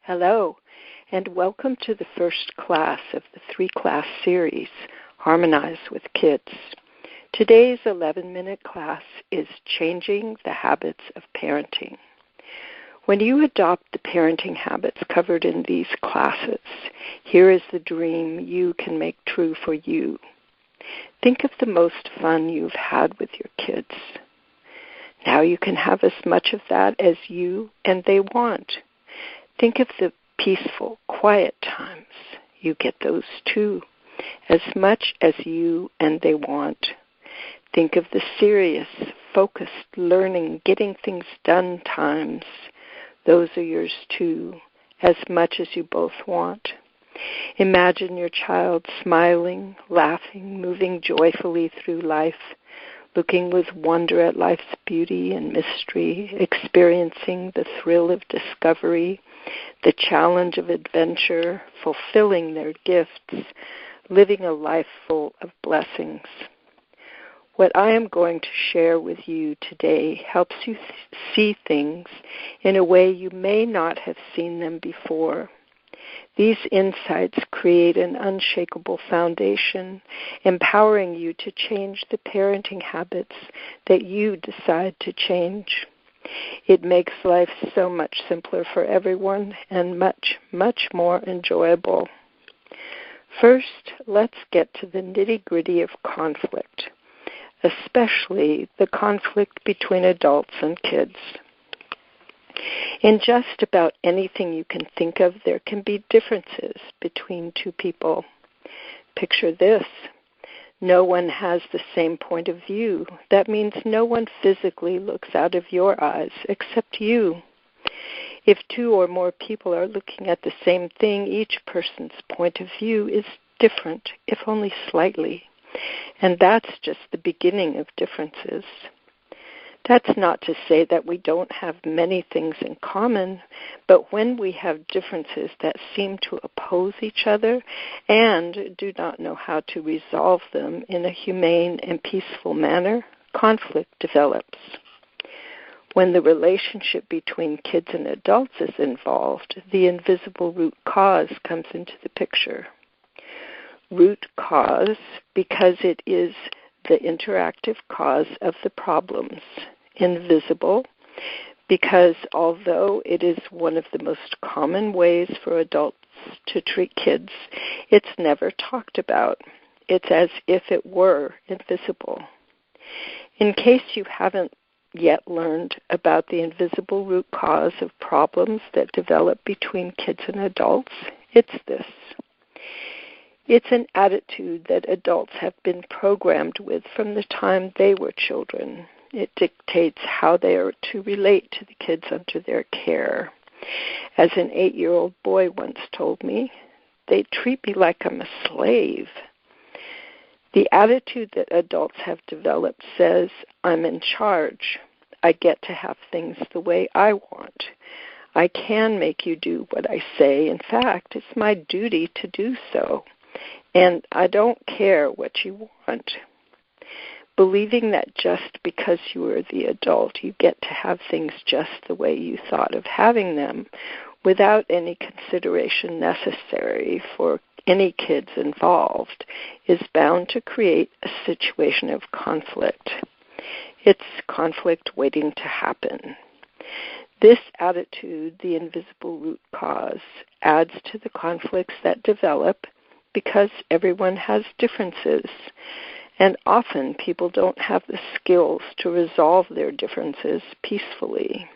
Hello, and welcome to the first class of the 3-class series, Harmonize with Kids. Today's 11-minute class is Changing the Habits of Parenting. When you adopt the parenting habits covered in these classes, here is the dream you can make true for you. Think of the most fun you've had with your kids. Now you can have as much of that as you and they want. Think of the peaceful, quiet times. You get those too, as much as you and they want. Think of the serious, focused, learning, getting things done times. Those are yours too, as much as you both want. Imagine your child smiling, laughing, moving joyfully through life, looking with wonder at life's beauty and mystery, experiencing the thrill of discovery, the challenge of adventure, fulfilling their gifts, living a life full of blessings. What I am going to share with you today helps you see things in a way you may not have seen them before. These insights create an unshakable foundation, empowering you to change the parenting habits that you decide to change. It makes life so much simpler for everyone and much, much more enjoyable. First, let's get to the nitty-gritty of conflict, especially the conflict between adults and kids. In just about anything you can think of, there can be differences between two people. Picture this. No one has the same point of view. That means no one physically looks out of your eyes except you. If two or more people are looking at the same thing, each person's point of view is different, if only slightly. And that's just the beginning of differences. That's not to say that we don't have many things in common, but when we have differences that seem to oppose each other and do not know how to resolve them in a humane and peaceful manner, conflict develops. When the relationship between kids and adults is involved, the invisible root cause comes into the picture. Root cause because it is the interactive cause of the problems. Invisible, because although it is one of the most common ways for adults to treat kids, it's never talked about. It's as if it were invisible. In case you haven't yet learned about the invisible root cause of problems that develop between kids and adults, it's this. It's an attitude that adults have been programmed with from the time they were children. It dictates how they are to relate to the kids under their care. As an 8-year-old boy once told me, they treat me like I'm a slave. The attitude that adults have developed says, I'm in charge. I get to have things the way I want. I can make you do what I say. In fact, it's my duty to do so. And I don't care what you want. Believing that just because you are the adult, you get to have things just the way you thought of having them, without any consideration necessary for any kids involved, is bound to create a situation of conflict. It's conflict waiting to happen. This attitude, the invisible root cause, adds to the conflicts that develop because everyone has differences. And often people don't have the skills to resolve their differences peacefully.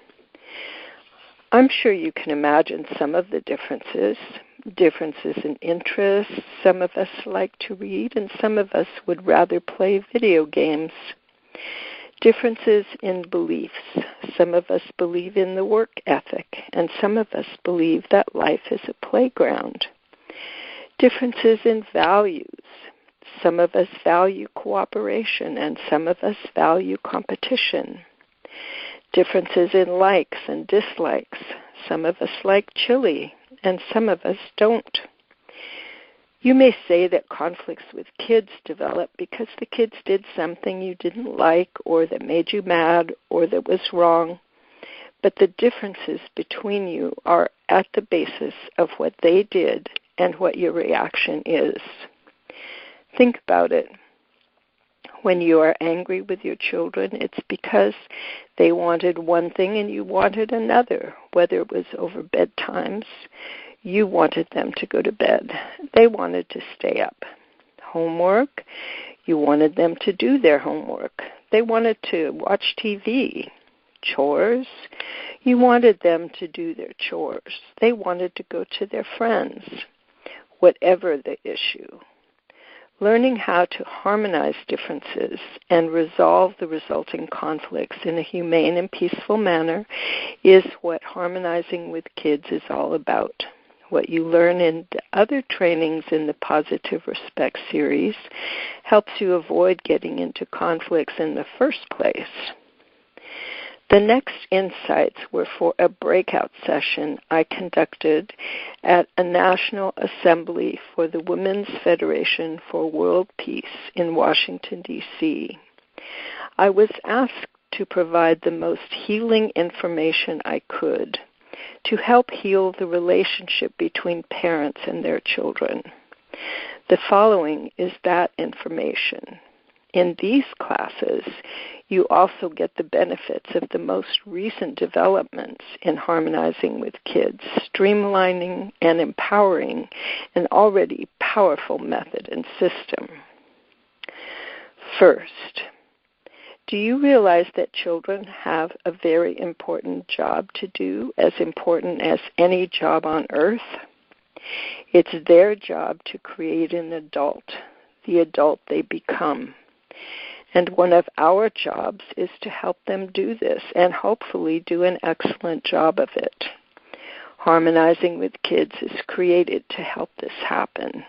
I'm sure you can imagine some of the differences in interests. Some of us like to read, and some of us would rather play video games. Differences in beliefs. Some of us believe in the work ethic, and some of us believe that life is a playground. Differences in values. Some of us value cooperation, and some of us value competition. Differences in likes and dislikes. Some of us like chili, and some of us don't. You may say that conflicts with kids develop because the kids did something you didn't like, or that made you mad, or that was wrong. but the differences between you are at the basis of what they did and what your reaction is. Think about it. When you are angry with your children, it's because they wanted one thing and you wanted another, whether it was over bedtimes. You wanted them to go to bed. They wanted to stay up. Homework, you wanted them to do their homework. They wanted to watch TV. Chores, you wanted them to do their chores. They wanted to go to their friends. Whatever the issue. Learning how to harmonize differences and resolve the resulting conflicts in a humane and peaceful manner is what Harmonizing with Kids is all about. What you learn in the other trainings in the Positive Respect series helps you avoid getting into conflicts in the first place. The next insights were for a breakout session I conducted at a National Assembly for the Women's Federation for World Peace in Washington, D.C. I was asked to provide the most healing information I could to help heal the relationship between parents and their children. The following is that information. In these classes, you also get the benefits of the most recent developments in Harmonizing with Kids, streamlining and empowering an already powerful method and system. First, do you realize that children have a very important job to do, as important as any job on earth? It's their job to create an adult, the adult they become. And one of our jobs is to help them do this and hopefully do an excellent job of it. Harmonizing with Kids is created to help this happen.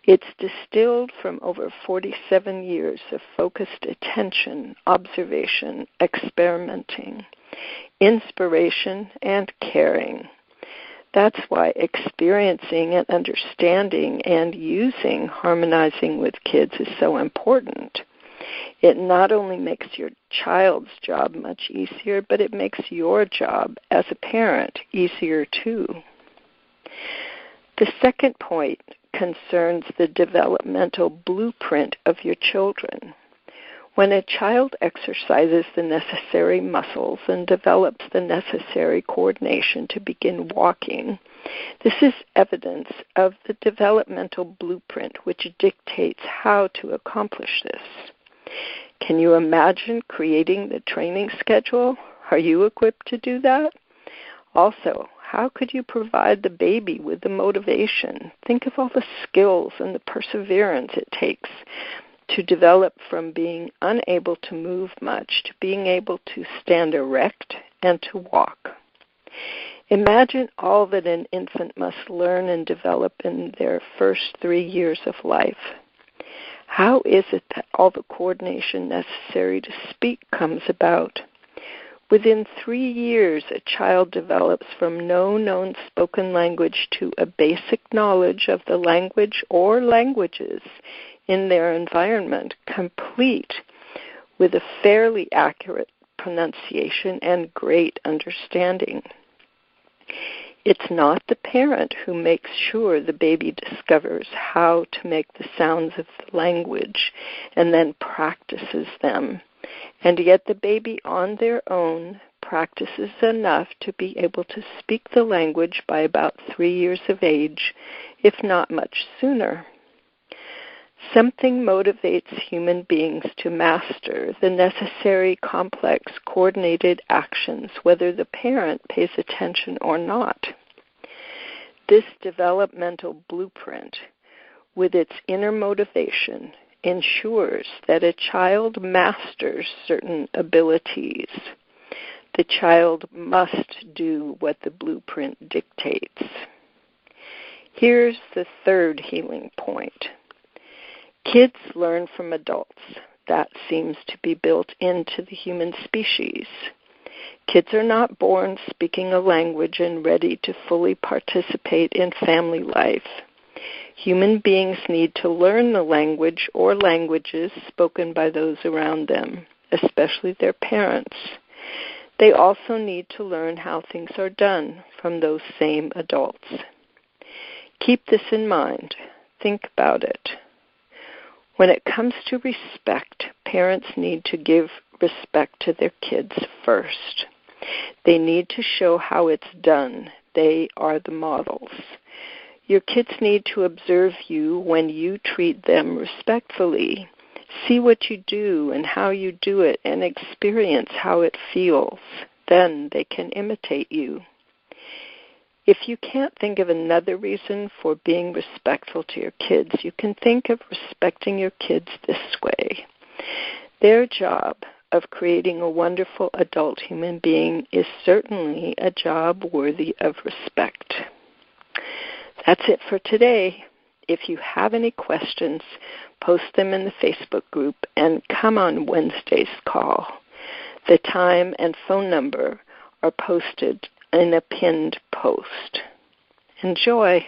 It's distilled from over 47 years of focused attention, observation, experimenting, inspiration, and caring. That's why experiencing and understanding and using Harmonizing with Kids is so important. It not only makes your child's job much easier, but it makes your job as a parent easier too. The second point concerns the developmental blueprint of your children. When a child exercises the necessary muscles and develops the necessary coordination to begin walking, this is evidence of the developmental blueprint which dictates how to accomplish this. Can you imagine creating the training schedule? Are you equipped to do that? Also, how could you provide the baby with the motivation? Think of all the skills and the perseverance it takes to develop from being unable to move much to being able to stand erect and to walk. Imagine all that an infant must learn and develop in their first 3 years of life. How is it that all the coordination necessary to speak comes about? Within 3 years, a child develops from no known spoken language to a basic knowledge of the language or languages in their environment, complete with a fairly accurate pronunciation and great understanding. It's not the parent who makes sure the baby discovers how to make the sounds of the language and then practices them. And yet the baby on their own practices enough to be able to speak the language by about 3 years of age, if not much sooner. Something motivates human beings to master the necessary, complex, coordinated actions, whether the parent pays attention or not. This developmental blueprint, with its inner motivation, ensures that a child masters certain abilities. The child must do what the blueprint dictates. Here's the third healing point. Kids learn from adults. That seems to be built into the human species. Kids are not born speaking a language and ready to fully participate in family life. Human beings need to learn the language or languages spoken by those around them, especially their parents. They also need to learn how things are done from those same adults. Keep this in mind. Think about it. When it comes to respect, parents need to give respect to their kids first. They need to show how it's done. They are the models. Your kids need to observe you when you treat them respectfully. See what you do and how you do it and experience how it feels. Then they can imitate you. If you can't think of another reason for being respectful to your kids, you can think of respecting your kids this way. Their job of creating a wonderful adult human being is certainly a job worthy of respect. That's it for today. If you have any questions, post them in the Facebook group and come on Wednesday's call. The time and phone number are posted in a pinned post. Enjoy.